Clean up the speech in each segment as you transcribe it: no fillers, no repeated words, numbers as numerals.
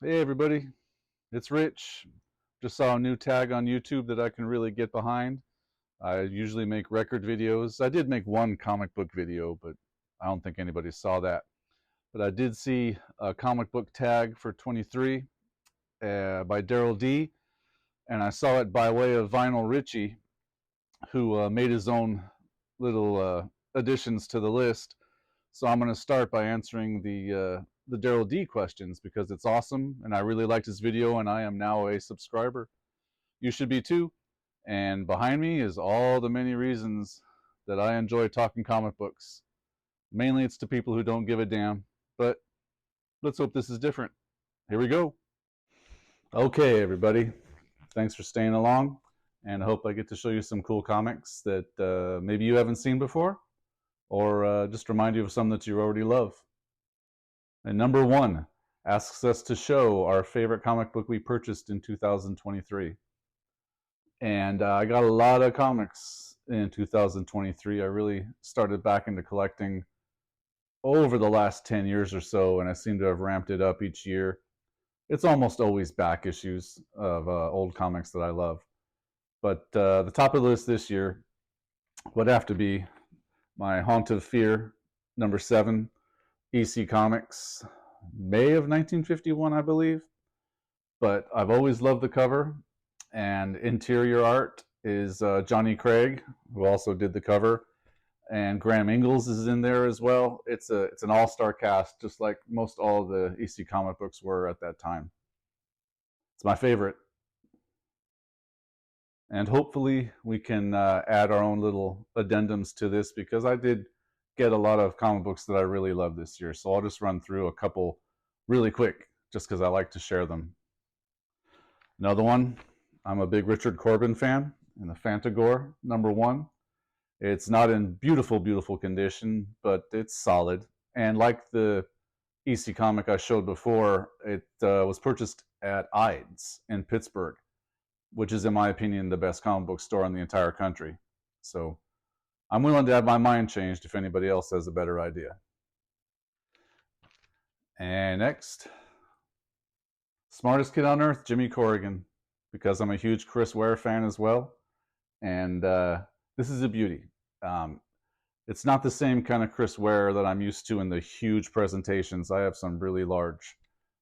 Hey everybody, it's Rich. Just saw a new tag on YouTube that I can really get behind. I usually make record videos. I did make one comic book video, but I don't think anybody saw that. But I did see a comic book tag for 23 by Daryl D, and I saw it by way of Vinyl Richie, who made his own little additions to the list. So I'm going to start by answering the Daryl D questions because it's awesome, and I really liked his video, and I am now a subscriber. You should be too. And behind me is all the many reasons that I enjoy talking comic books. Mainly it's to people who don't give a damn, but let's hope this is different. Here we go. Okay, everybody. Thanks for staying along, and I hope I get to show you some cool comics that maybe you haven't seen before, or just remind you of some that you already love. And number one asks us to show our favorite comic book we purchased in 2023. And I got a lot of comics in 2023. I really started back into collecting over the last 10 years or so, and I seem to have ramped it up each year. It's almost always back issues of old comics that I love. But the top of the list this year would have to be my Haunt of Fear, number 7, EC Comics, May of 1951, I believe. But I've always loved the cover, and interior art is Johnny Craig, who also did the cover, and Graham Ingalls is in there as well. It's an all-star cast, just like most all of the EC comic books were at that time. It's my favorite, and hopefully we can add our own little addendums to this because I did get a lot of comic books that I really love this year. So I'll just run through a couple really quick, just because I like to share them. Another one, I'm a big Richard Corbin fan, and the Fantagore number 1. It's not in beautiful, beautiful condition, but it's solid. And like the EC comic I showed before, it was purchased at Ides in Pittsburgh, which is, in my opinion, the best comic book store in the entire country. So I'm willing to have my mind changed if anybody else has a better idea. And next, smartest kid on earth, Jimmy Corrigan, because I'm a huge Chris Ware fan as well. And this is a beauty. It's not the same kind of Chris Ware that I'm used to in the huge presentations. I have some really large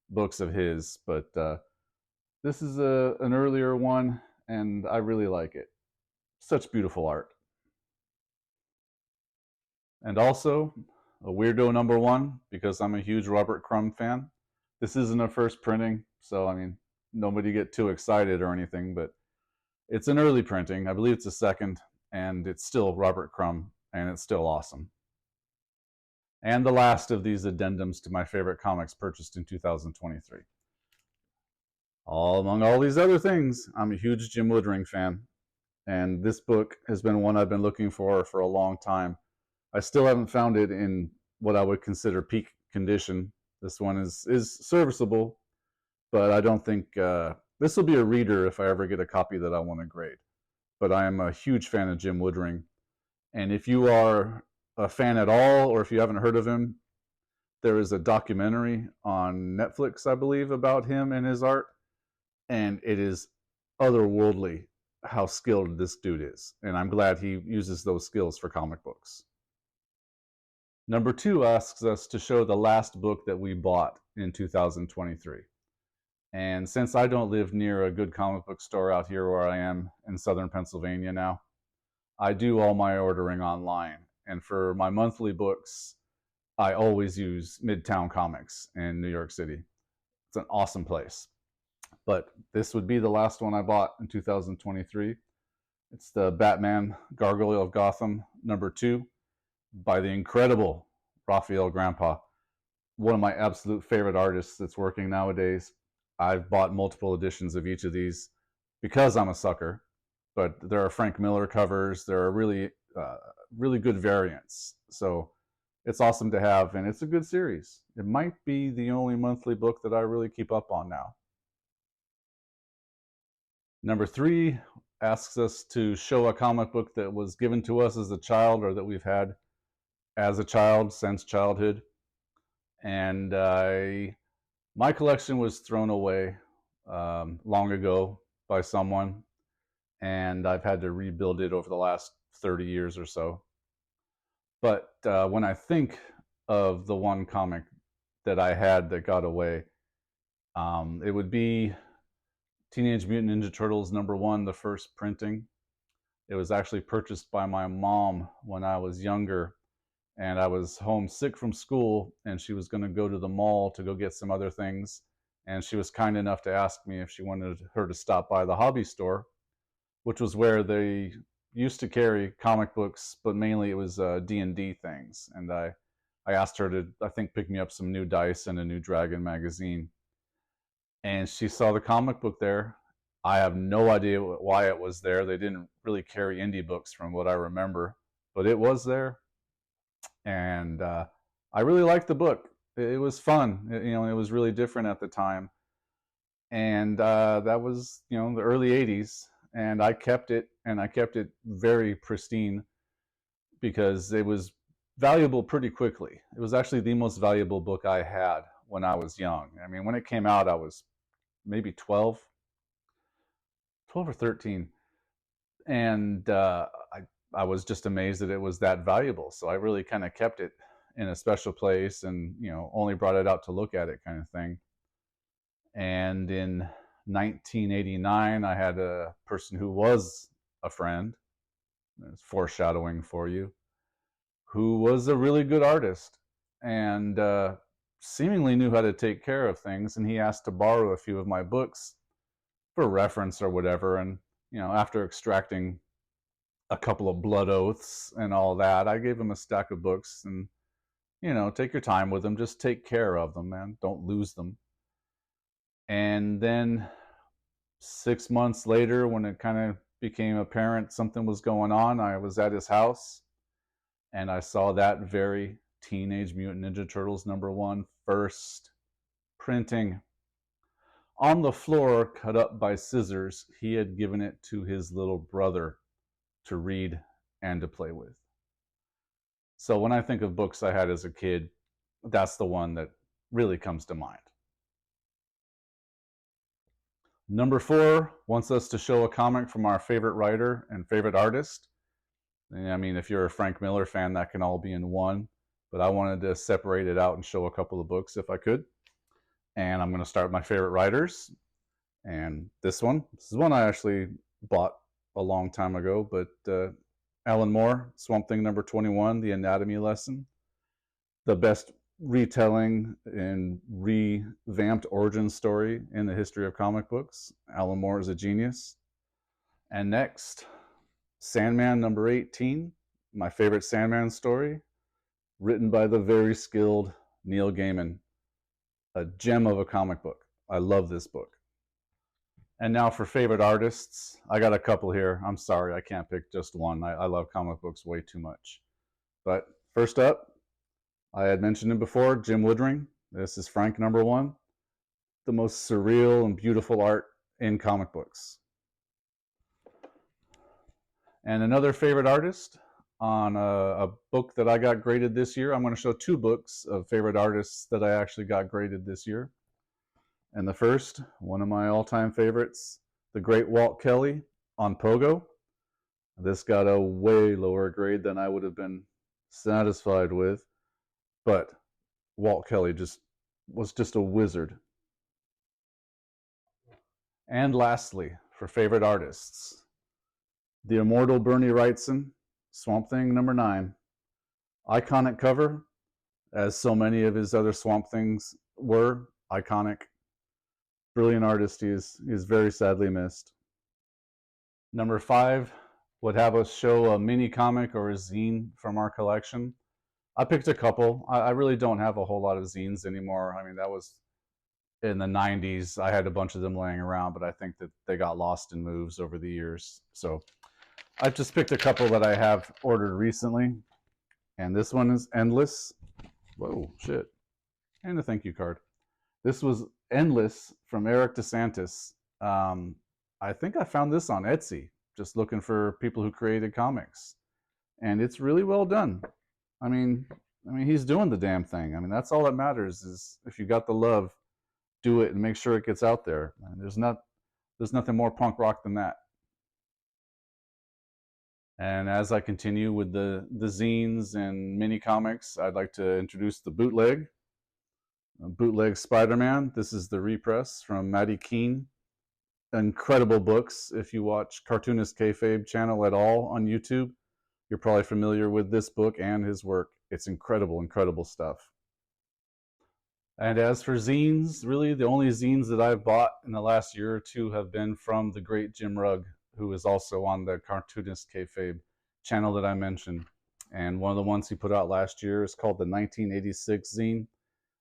books of his, but this is an earlier one, and I really like it. Such beautiful art. And also, a weirdo number 1, because I'm a huge Robert Crumb fan. This isn't a first printing, so I mean, nobody get too excited or anything, but it's an early printing. I believe it's a second, and it's still Robert Crumb, and it's still awesome. And the last of these addendums to my favorite comics purchased in 2023. Among all these other things, I'm a huge Jim Woodring fan, and this book has been one I've been looking for a long time. I still haven't found it in what I would consider peak condition. This one is serviceable, but I don't think this will be a reader if I ever get a copy that I want to grade. But I am a huge fan of Jim Woodring, and if you are a fan at all, or if you haven't heard of him, there is a documentary on Netflix, I believe, about him and his art, and it is otherworldly how skilled this dude is, and I'm glad he uses those skills for comic books. Number 2 asks us to show the last book that we bought in 2023. And since I don't live near a good comic book store out here where I am in southern Pennsylvania now, I do all my ordering online. And for my monthly books, I always use Midtown Comics in New York City. It's an awesome place. But this would be the last one I bought in 2023. It's the Batman Gargoyle of Gotham number 2 by the incredible Raphael Grandpa, one of my absolute favorite artists that's working nowadays. I've bought multiple editions of each of these because I'm a sucker, but there are Frank Miller covers. There are really, really good variants. So it's awesome to have, and it's a good series. It might be the only monthly book that I really keep up on now. Number 3 asks us to show a comic book that was given to us as a child or that we've had as a child since childhood. And I My collection was thrown away long ago by someone, and I've had to rebuild it over the last 30 years or so. But when I think of the one comic that I had that got away, it would be Teenage Mutant Ninja Turtles #1, the first printing. It was actually purchased by my mom when I was younger, and I was homesick from school, and she was going to go to the mall to go get some other things. And she was kind enough to ask me if she wanted her to stop by the hobby store, which was where they used to carry comic books, but mainly it was D&D things. And I asked her to, I think, pick me up some new dice and a new Dragon magazine. And she saw the comic book there. I have no idea why it was there. They didn't really carry indie books from what I remember, but it was there. And I really liked the book. It was fun. It was really different at the time. And that was, the early 80s. And I kept it, and I kept it very pristine because it was valuable pretty quickly. It was actually the most valuable book I had when I was young. I mean, when it came out, I was maybe 12 or 13. And I was just amazed that it was that valuable. So I really kind of kept it in a special place and, only brought it out to look at it, kind of thing. And in 1989, I had a person who was a friend, it's foreshadowing for you, who was a really good artist and seemingly knew how to take care of things. And he asked to borrow a few of my books for reference or whatever. And, after extracting a couple of blood oaths and all that, I gave him a stack of books and, take your time with them. Just take care of them, man. Don't lose them. And then 6 months later, when it kind of became apparent something was going on, I was at his house and I saw that very Teenage Mutant Ninja Turtles #1 first printing on the floor, cut up by scissors. He had given it to his little brother to read and to play with. So when I think of books I had as a kid, that's the one that really comes to mind. #4 wants us to show a comic from our favorite writer and favorite artist. I mean, if you're a Frank Miller fan, that can all be in one, but I wanted to separate it out and show a couple of books if I could. And I'm going to start with my favorite writers. And this is one I actually bought a long time ago, but Alan Moore, Swamp Thing #21, The Anatomy Lesson. The best retelling and revamped origin story in the history of comic books. Alan Moore is a genius. And next, Sandman #18, my favorite Sandman story, written by the very skilled Neil Gaiman. A gem of a comic book. I love this book. And now for favorite artists, I got a couple here. I'm sorry, I can't pick just one. I love comic books way too much. But first up, I had mentioned him before, Jim Woodring. This is Frank #1. The most surreal and beautiful art in comic books. And another favorite artist on a book that I got graded this year. I'm going to show two books of favorite artists that I actually got graded this year. And the first, one of my all-time favorites, the great Walt Kelly on Pogo. This got a way lower grade than I would have been satisfied with, but Walt Kelly was just a wizard. And lastly, for favorite artists, the immortal Bernie Wrightson, Swamp Thing #9. Iconic cover, as so many of his other Swamp Things were, iconic. Brilliant artist. He is very sadly missed. #5 would have us show a mini comic or a zine from our collection. I picked a couple. I really don't have a whole lot of zines anymore. I mean, that was in the 90s. I had a bunch of them laying around, but I think that they got lost in moves over the years. So I just picked a couple that I have ordered recently. And this one is Endless. Whoa, shit. And a thank you card. This was Endless from Eric DeSantis. I think I found this on Etsy, just looking for people who created comics. And it's really well done. I mean, he's doing the damn thing. I mean, that's all that matters is if you got the love do it and make sure it gets out there. And there's nothing more punk rock than that. And as I continue with the zines and mini comics, I'd like to introduce the bootleg. Bootleg Spider-Man. This is the repress from Matty Keene. Incredible books. If you watch Cartoonist Kayfabe channel at all on YouTube, you're probably familiar with this book and his work. It's incredible, incredible stuff. And as for zines, really the only zines that I've bought in the last year or two have been from the great Jim Rugg, who is also on the Cartoonist Kayfabe channel that I mentioned. And one of the ones he put out last year is called the 1986 zine,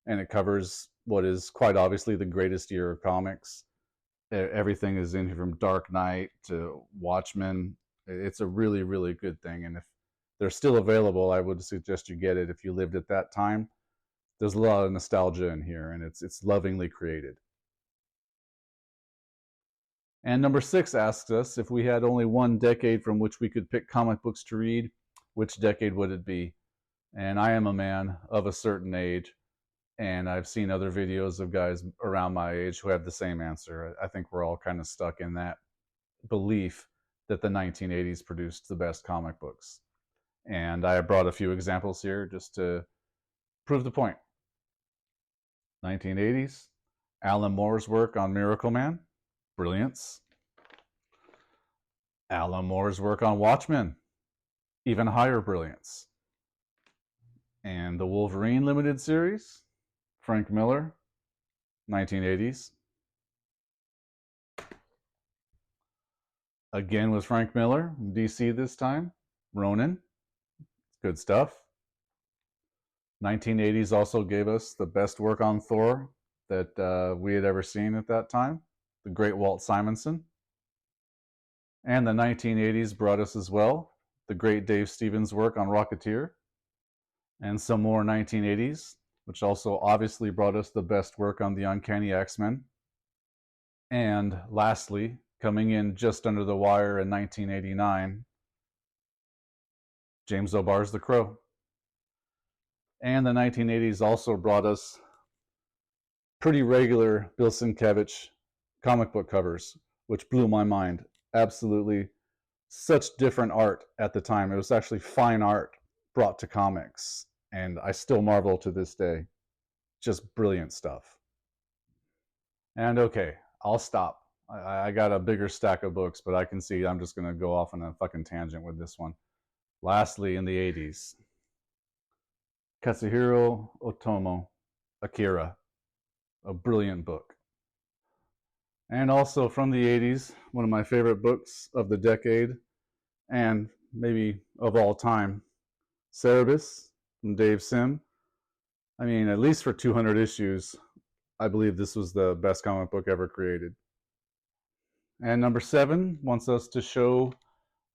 and it covers what is quite obviously the greatest year of comics. Everything is in here from Dark Knight to Watchmen. It's a really, really good thing. And if they're still available, I would suggest you get it if you lived at that time. There's a lot of nostalgia in here, and it's lovingly created. And number 6 asks us, if we had only one decade from which we could pick comic books to read, which decade would it be? And I am a man of a certain age, and I've seen other videos of guys around my age who have the same answer. I think we're all kind of stuck in that belief that the 1980s produced the best comic books. And I brought a few examples here just to prove the point. 1980s, Alan Moore's work on Miracle Man, brilliance. Alan Moore's work on Watchmen, even higher brilliance. And the Wolverine limited series, Frank Miller, 1980s. Again with Frank Miller, DC this time, Ronin, good stuff. 1980s also gave us the best work on Thor that we had ever seen at that time, the great Walt Simonson. And the 1980s brought us as well the great Dave Stevens work on Rocketeer, and some more 1980s, which also obviously brought us the best work on the Uncanny X-Men. And lastly, coming in just under the wire in 1989, James O'Barr's The Crow. And the 1980s also brought us pretty regular Bill Sienkiewicz comic book covers, which blew my mind. Absolutely such different art at the time. It was actually fine art brought to comics, and I still marvel to this day. Just brilliant stuff. And okay, I'll stop. I got a bigger stack of books, but I can see I'm just going to go off on a fucking tangent with this one. Lastly, in the 80s, Katsuhiro Otomo, Akira, a brilliant book. And also from the 80s, one of my favorite books of the decade, and maybe of all time, Cerebus from Dave Sim. I mean, at least for 200 issues, I believe this was the best comic book ever created. And number 7 wants us to show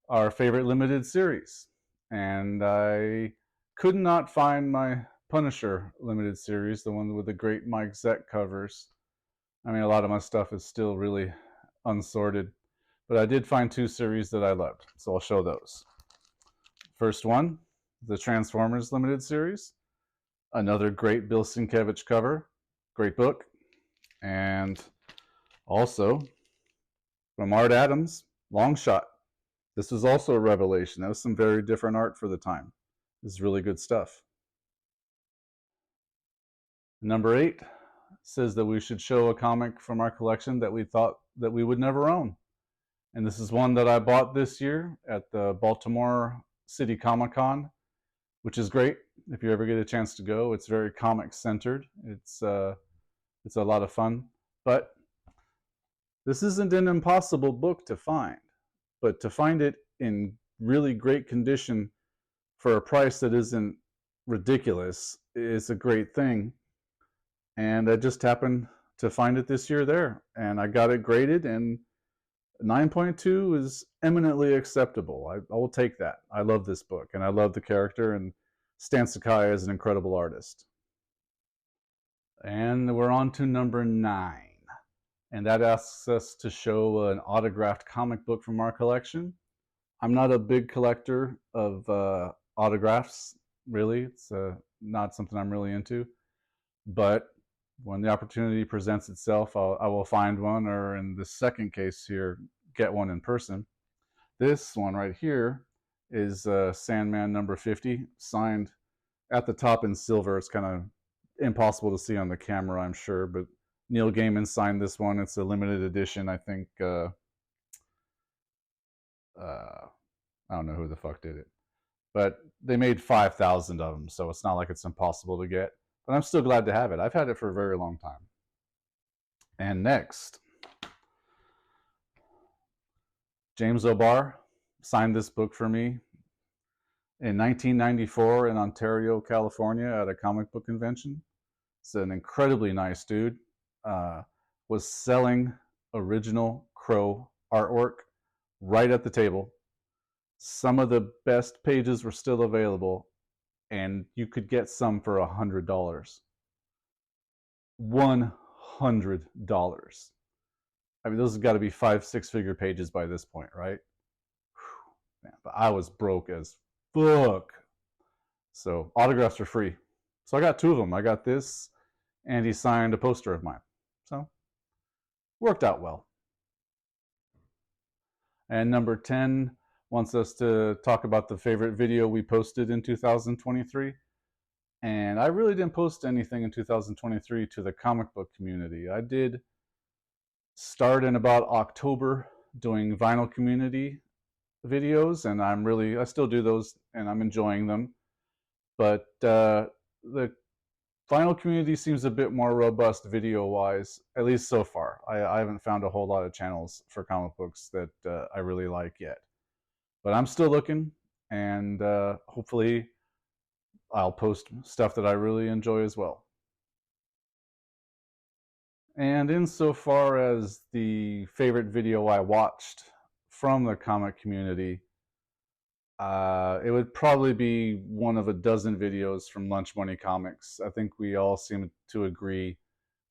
our favorite limited series. And I could not find my Punisher limited series, the one with the great Mike Zeck covers. I mean, a lot of my stuff is still really unsorted, but I did find 2 series that I loved, so I'll show those. First one, the Transformers limited series. Another great Bill Sienkiewicz cover, great book. And also from Art Adams, Long Shot. This was also a revelation. That was some very different art for the time. This is really good stuff. Number 8 says that we should show a comic from our collection that we thought that we would never own. And this is one that I bought this year at the Baltimore City Comic Con, which is great if you ever get a chance to go. It's very comic centered. It's a lot of fun. But this isn't an impossible book to find. But to find it in really great condition for a price that isn't ridiculous is a great thing. And I just happened to find it this year there. And I got it graded, and 9.2 is eminently acceptable. I will take that. I love this book, and I love the character, and Stan Sakai is an incredible artist. And we're on to number 9. And that asks us to show an autographed comic book from our collection. I'm not a big collector of autographs, really. It's not something I'm really into. But When the opportunity presents itself, I will find one, or in the second case here, get one in person. This one right here is Sandman number 50, signed at the top in silver. It's kind of impossible to see on the camera, I'm sure, but Neil Gaiman signed this one. It's a limited edition. I think I don't know who the fuck did it, but they made 5,000 of them, so it's not like it's impossible to get. But I'm still glad to have it. I've had it for a very long time. And next, James O'Barr signed this book for me in 1994 in Ontario, California, at a comic book convention. It's an incredibly nice dude. Was selling original Crow artwork right at the table. Some of the best pages were still available, and you could get some for $100. $100. I mean, those have got to be 5-6 figure pages by this point, right? Whew, man, but I was broke as fuck. So autographs are free. So I got 2 of them. I got this, and he signed a poster of mine. So worked out well. And number 10 wants us to talk about the favorite video we posted in 2023. And I really didn't post anything in 2023 to the comic book community. I did start in about October doing vinyl community videos, and I still do those, and I'm enjoying them. But the vinyl community seems a bit more robust video-wise, at least so far. I haven't found a whole lot of channels for comic books that I really like yet. But I'm still looking, and hopefully I'll post stuff that I really enjoy as well. And insofar as the favorite video I watched from the comic community, it would probably be one of a dozen videos from Lunch Money Comics. I think we all seem to agree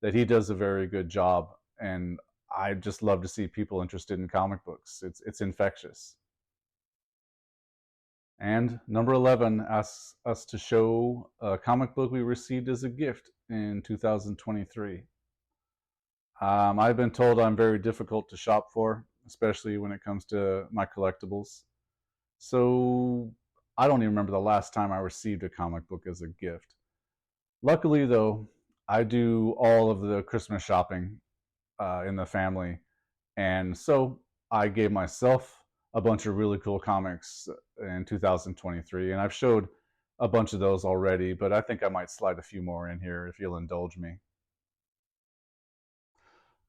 that he does a very good job, and I just love to see people interested in comic books. It's infectious. And number 11 asks us to show a comic book we received as a gift in 2023. I've been told I'm very difficult to shop for, especially when it comes to my collectibles. So I don't even remember the last time I received a comic book as a gift. Luckily, though, I do all of the Christmas shopping in the family. And so I gave myself a bunch of really cool comics in 2023. And I've showed a bunch of those already, but I think I might slide a few more in here if you'll indulge me.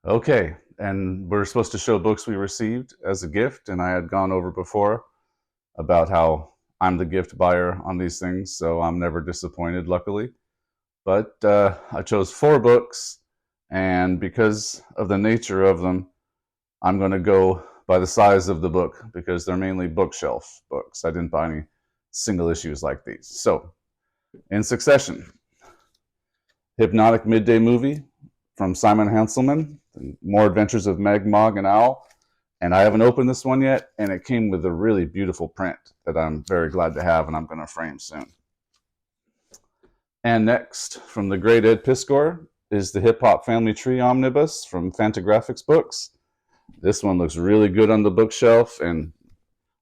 Okay, and we're supposed to show books we received as a gift, and I had gone over before about how I'm the gift buyer on these things, so I'm never disappointed, luckily. But I chose 4 books, and because of the nature of them, I'm going to go by the size of the book, because they're mainly bookshelf books. I didn't buy any single issues like these. So, in succession, Hypnotic Midday Movie from Simon Hanselman, More Adventures of Meg, Mog, and Owl. And I haven't opened this one yet, and it came with a really beautiful print that I'm very glad to have, and I'm going to frame soon. And next, from the great Ed Piskor, is the Hip Hop Family Tree Omnibus from Fantagraphics Books. This one looks really good on the bookshelf, and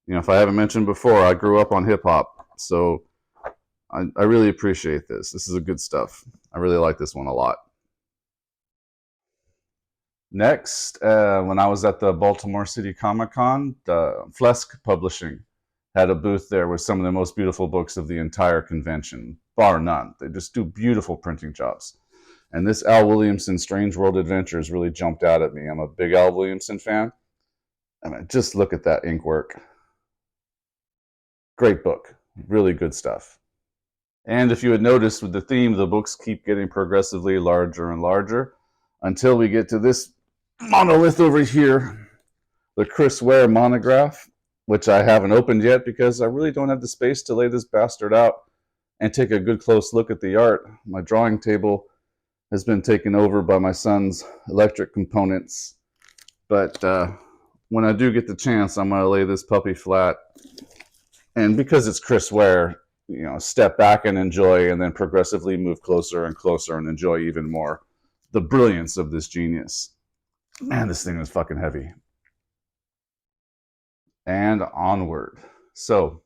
if I haven't mentioned before, I grew up on hip hop, so I really appreciate this. This is a good stuff. I really like this one a lot. Next, when I was at the Baltimore City Comic Con, Flesk Publishing had a booth there with some of the most beautiful books of the entire convention, bar none. They just do beautiful printing jobs. And this Al Williamson Strange World Adventures really jumped out at me. I'm a big Al Williamson fan. I mean, just look at that ink work. Great book. Really good stuff. And if you had noticed with the theme, the books keep getting progressively larger and larger until we get to this monolith over here, the Chris Ware monograph, which I haven't opened yet because I really don't have the space to lay this bastard out and take a good close look at the art. My drawing table has been taken over by my son's electric components, but when I do get the chance, I'm going to lay this puppy flat, and because it's Chris Ware, step back and enjoy, and then progressively move closer and closer and enjoy even more. the brilliance of this genius. Man, this thing is fucking heavy. And onward. So,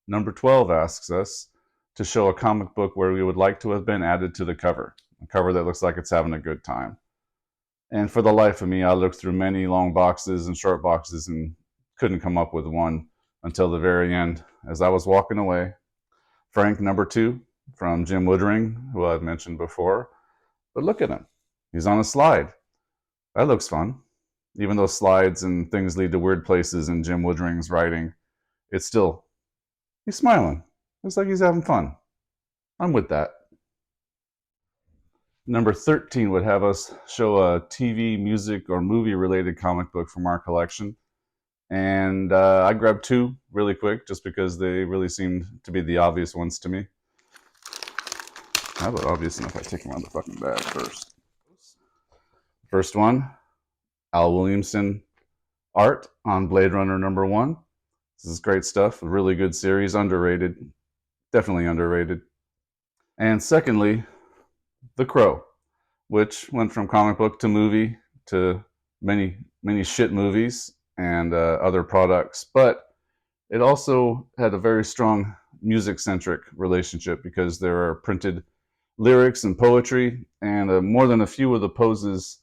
number 12 asks us to show a comic book where we would like to have been added to the cover, a cover that looks like it's having a good time. And for the life of me, I looked through many long boxes and short boxes and couldn't come up with one until the very end. As I was walking away, Frank, number 2, from Jim Woodring, who I've mentioned before. But look at him. He's on a slide. That looks fun. Even though slides and things lead to weird places in Jim Woodring's writing, it's still, he's smiling. Looks like he's having fun. I'm with that. Number 13 would have us show a TV, music, or movie-related comic book from our collection. And I grabbed 2 really quick just because they really seemed to be the obvious ones to me. How about obvious enough I take them out of the fucking bag first? First one, Al Williamson art on Blade Runner number 1. This is great stuff, a really good series, underrated, definitely underrated. And secondly, The Crow, which went from comic book to movie to many shit movies and other products, but it also had a very strong music-centric relationship because there are printed lyrics and poetry, and more than a few of the poses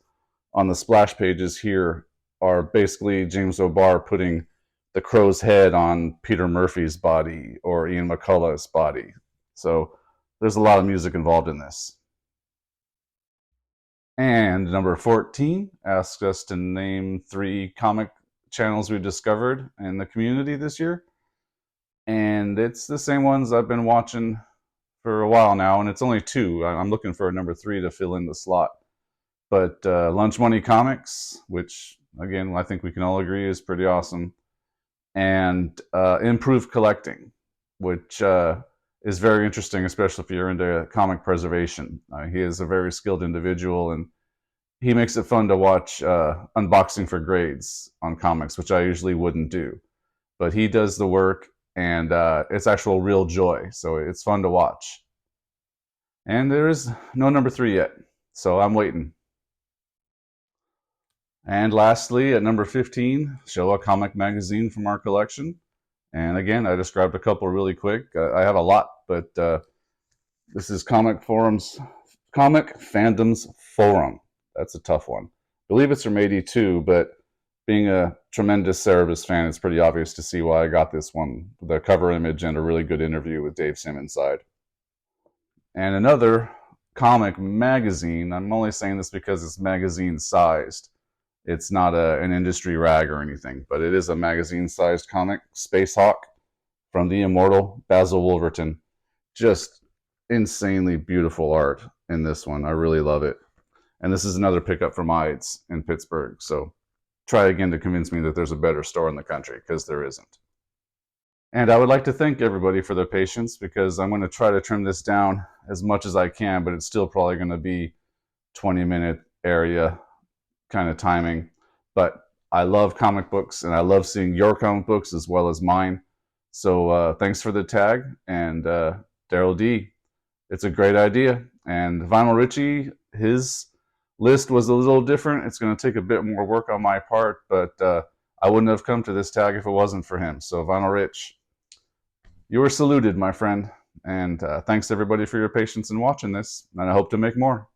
on the splash pages here are basically James O'Barr putting the crow's head on Peter Murphy's body or Ian McCullough's body. So there's a lot of music involved in this. And number 14 asks us to name 3 comic channels we discovered in the community this year. And it's the same ones I've been watching for a while now, and it's only 2. I'm looking for a number 3 to fill in the slot. But Lunch Money Comics, which, again, I think we can all agree is pretty awesome, and Improved Collecting, which is very interesting, especially if you're into comic preservation. He is a very skilled individual, and he makes it fun to watch unboxing for grades on comics, which I usually wouldn't do. But he does the work, and it's actual real joy, so it's fun to watch. And there is no number 3 yet, so I'm waiting. And lastly, at number 15, show a comic magazine from our collection. And again, I just grabbed a couple really quick. I have a lot, but this is Comic Fandom's Forum. That's a tough one. I believe it's from '82, but being a tremendous Cerebus fan, it's pretty obvious to see why I got this one. The cover image and a really good interview with Dave Sim inside. And another comic magazine, I'm only saying this because it's magazine sized. It's not an industry rag or anything, but it is a magazine-sized comic, Space Hawk, from the immortal Basil Wolverton. Just insanely beautiful art in this one. I really love it. And this is another pickup from Ides in Pittsburgh, so try again to convince me that there's a better store in the country, because there isn't. And I would like to thank everybody for their patience, because I'm going to try to trim this down as much as I can, but it's still probably going to be 20-minute area kind of timing. But I love comic books, and I love seeing your comic books as well as mine. So thanks for the tag. And Daryl D, it's a great idea. And Vinyl Richie, his list was a little different. It's going to take a bit more work on my part, but I wouldn't have come to this tag if it wasn't for him. So Vinyl Rich, you were saluted, my friend. And thanks everybody for your patience in watching this, and I hope to make more.